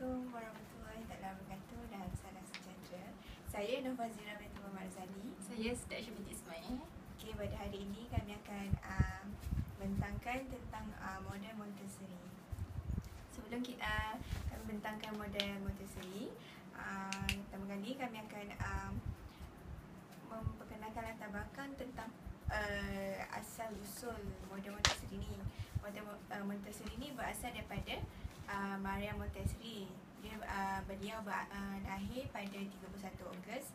Assalamualaikum warahmatullahi wabarakatuh dan salam sejahtera. Saya Nur Fazira binti Muhammad Razali. Saya Sedaksha binti Ismail. Okey, pada hari ini kami akan bentangkan tentang model Montessori. Sebelum kami bentangkan model Montessori, pertama kali kami akan memperkenalkan latar belakang tentang asal usul model Montessori ni. Model Montessori ni berasal daripada Maria Montessori. Beliau lahir pada 31 Ogos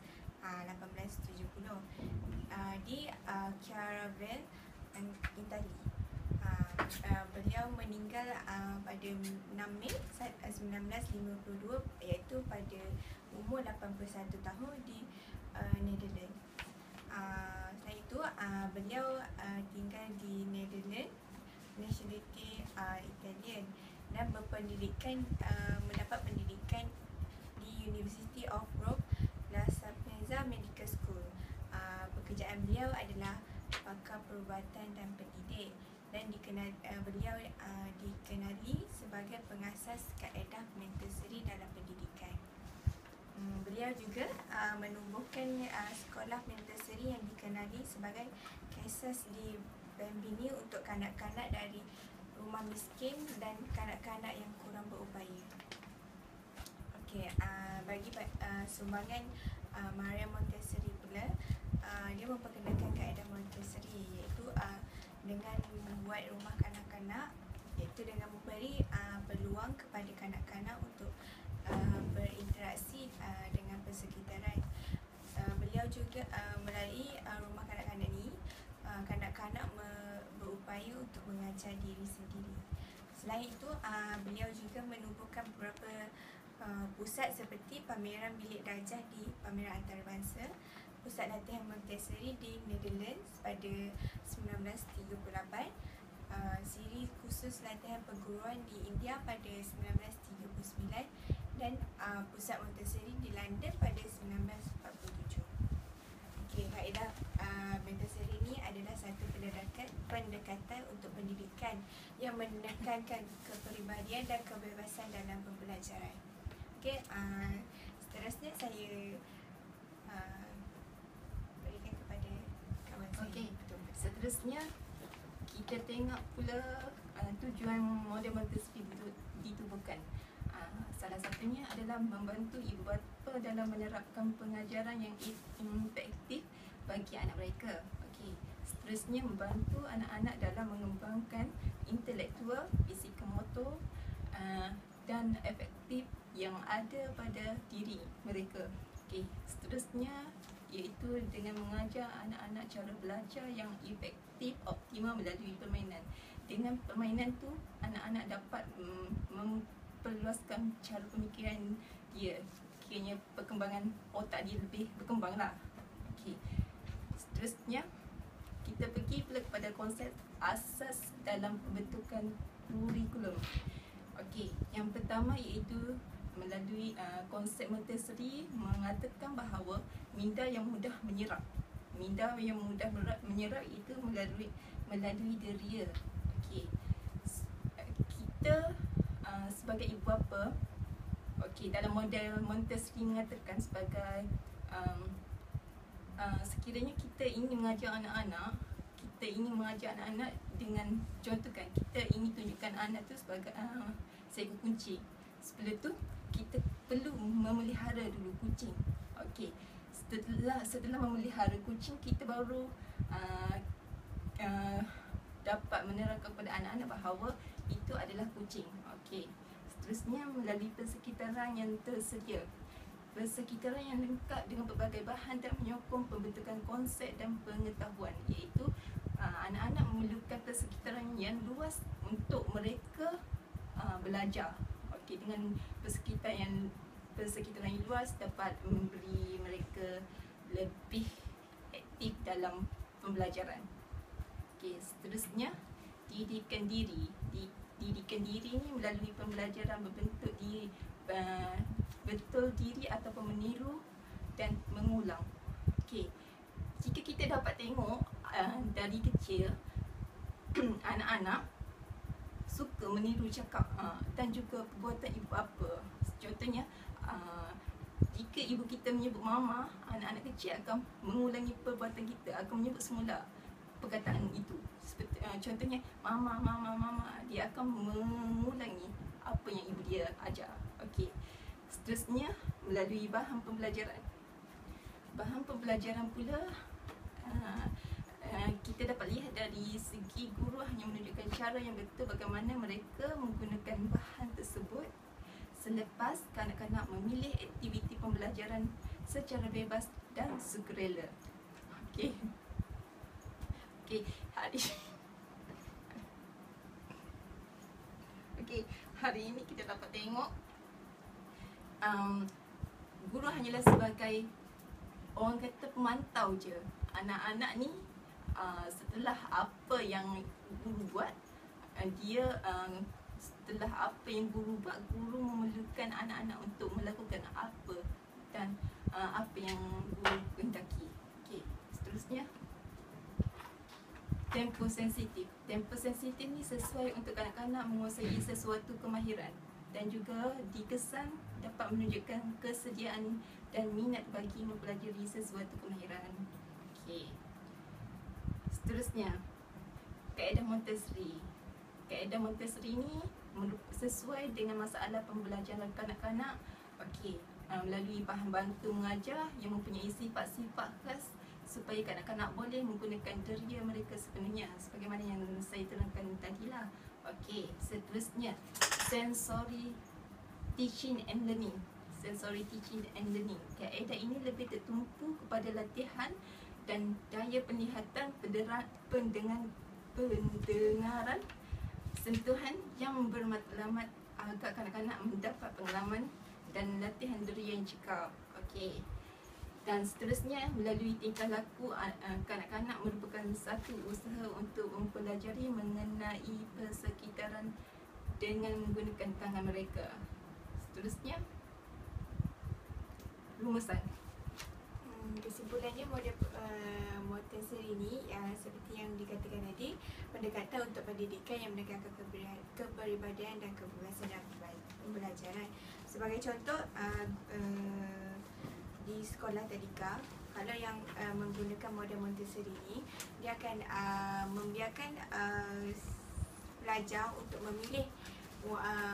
1870 di Chiaravale, Itali. Beliau meninggal pada 6 Mei 1952, iaitu pada umur 81 tahun di Netherlands. Selain itu, beliau tinggal di Netherlands, nationality Italian, dan mendapat pendidikan di University of Rome La Sapienza Medical School. Pekerjaan beliau adalah pakar perubatan dan pendidik, dan beliau dikenali sebagai pengasas kaedah Montessori dalam pendidikan. Beliau juga menubuhkan sekolah Montessori yang dikenali sebagai Casas di Bambini untuk kanak-kanak dari rumah miskin dan kanak-kanak yang kurang berupaya. Okey, bagi sumbangan Maria Montessori pula, dia memperkenalkan kaedah Montessori, iaitu dengan membuat rumah kanak-kanak, iaitu dengan memberi peluang kepada kanak-kanak untuk berinteraksi dengan persekitaran. Beliau juga melalui rumah kanak-kanak ni, kanak-kanak berupaya untuk mengajar diri sendiri. Selain itu, beliau juga menubuhkan beberapa pusat seperti pameran bilik darjah di Pameran Antarabangsa, pusat latihan Montessori di Netherlands pada 1938, siri khusus latihan perguruan di India pada 1939, dan pusat Montessori di London pada 1947. Okey, kaedah Montessori ni adalah satu pendekatan untuk pendidikan yang menekankan kepribadian dan kebebasan dalam pembelajaran. Okey, seterusnya saya berikan kepada kawan saya. Okey, seterusnya kita tengok pula tujuan model Montessori ditubuhkan. Salah satunya adalah membantu ibu bapa dalam menerapkan pengajaran yang efektif bagi anak mereka. Okey, seterusnya membantu anak-anak dalam mengembangkan intelektual, psikomotor dan efektif yang ada pada diri mereka. Okey, seterusnya iaitu dengan mengajar anak-anak cara belajar yang efektif, optimal melalui permainan. Dengan permainan tu, anak-anak dapat memperluaskan cara pemikiran dia. Kiranya perkembangan otak dia lebih berkembang lah. Okey, seterusnya kita pergi pula kepada konsep asas dalam pembentukan kurikulum. Okey, yang pertama iaitu melalui konsep Montessori mengatakan bahawa minda yang mudah menyerap. Minda yang mudah menyerap itu melalui deria. Okey, kita sebagai ibu bapa, okey, dalam model Montessori mengatakan sebagai sekiranya kita ingin mengajar anak-anak, dengan contohkan kita ingin tunjukkan anak tu sebagai seekor kucing. Sebelum tu kita perlu memelihara dulu kucing. Okey, setelah memelihara kucing, kita baru dapat menerangkan kepada anak-anak bahawa itu adalah kucing. Okey, seterusnya melalui persekitaran yang tersedia. Persekitaran yang lengkap dengan pelbagai bahan dan menyokong pembentukan konsep dan pengetahuan, iaitu anak-anak memerlukan persekitaran yang luas untuk mereka belajar. Okey, dengan persekitaran yang luas dapat memberi mereka lebih aktif dalam pembelajaran. Okey, seterusnya didikan diri. Didikan diri ni melalui pembelajaran berbentuk betul diri ataupun meniru dan mengulang. Okey, jika kita dapat tengok dari kecil anak-anak suka meniru cakap dan juga perbuatan ibu bapa. Contohnya jika ibu kita menyebut mama, anak-anak kecil akan mengulangi perbuatan kita, akan menyebut semula perkataan itu. Seperti contohnya mama, mama, mama, dia akan mengulangi apa yang ibu dia ajar. Okey. Seterusnya melalui bahan pembelajaran. Bahan pembelajaran pula kita dapat lihat dari segi guru hanya menunjukkan cara yang betul bagaimana mereka menggunakan bahan tersebut selepas kanak-kanak memilih aktiviti pembelajaran secara bebas dan sukarela. Okey. Okey, hari ini kita dapat tengok guru hanyalah sebagai orang kata pemantau je. Anak-anak ni setelah apa yang guru buat, dia setelah apa yang guru buat, guru memerlukan anak-anak untuk melakukan apa dan apa yang guru kehendaki. Okey, seterusnya tempo sensitif. Tempo sensitif ni sesuai untuk kanak-kanak menguasai sesuatu kemahiran dan juga dikesan dapat menunjukkan kesediaan dan minat bagi mempelajari sesuatu kemahiran. Okey. Seterusnya, kaedah Montessori. Kaedah Montessori ni sesuai dengan masalah pembelajaran kanak-kanak. Okey, melalui bahan bantu mengajar yang mempunyai sifat-sifat khas supaya kanak-kanak boleh menggunakan deria mereka sepenuhnya, sebagaimana yang saya terangkan tadilah. Okey, seterusnya sensory teaching and learning. Sensory teaching and learning. Kaedah ini lebih tertumpu kepada latihan dan daya penglihatan, pendengaran, sentuhan yang bermatlamat agar kanak-kanak mendapat pengalaman dan latihan deria yang cekap. Okey. Dan seterusnya melalui tingkah laku kanak-kanak merupakan satu usaha untuk mempelajari mengenai persekitaran dengan menggunakan tangan mereka. Seterusnya rumusan. Kesimpulannya, model Montessori ini seperti yang dikatakan tadi, pendekatan untuk pendidikan yang menekankan kepribadian dan kebebasan dalam pembelajaran. Sebagai contoh, di sekolah tadika, kalau yang menggunakan model Montessori ini, dia akan membiarkan pelajar untuk memilih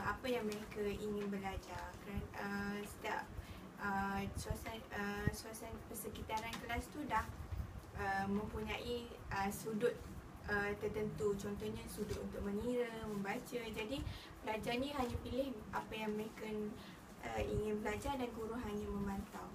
apa yang mereka ingin belajar. Setiap suasana persekitaran kelas tu dah mempunyai sudut tertentu, contohnya sudut untuk mengira, membaca. Jadi pelajar ni hanya pilih apa yang mereka ingin belajar dan guru hanya memantau.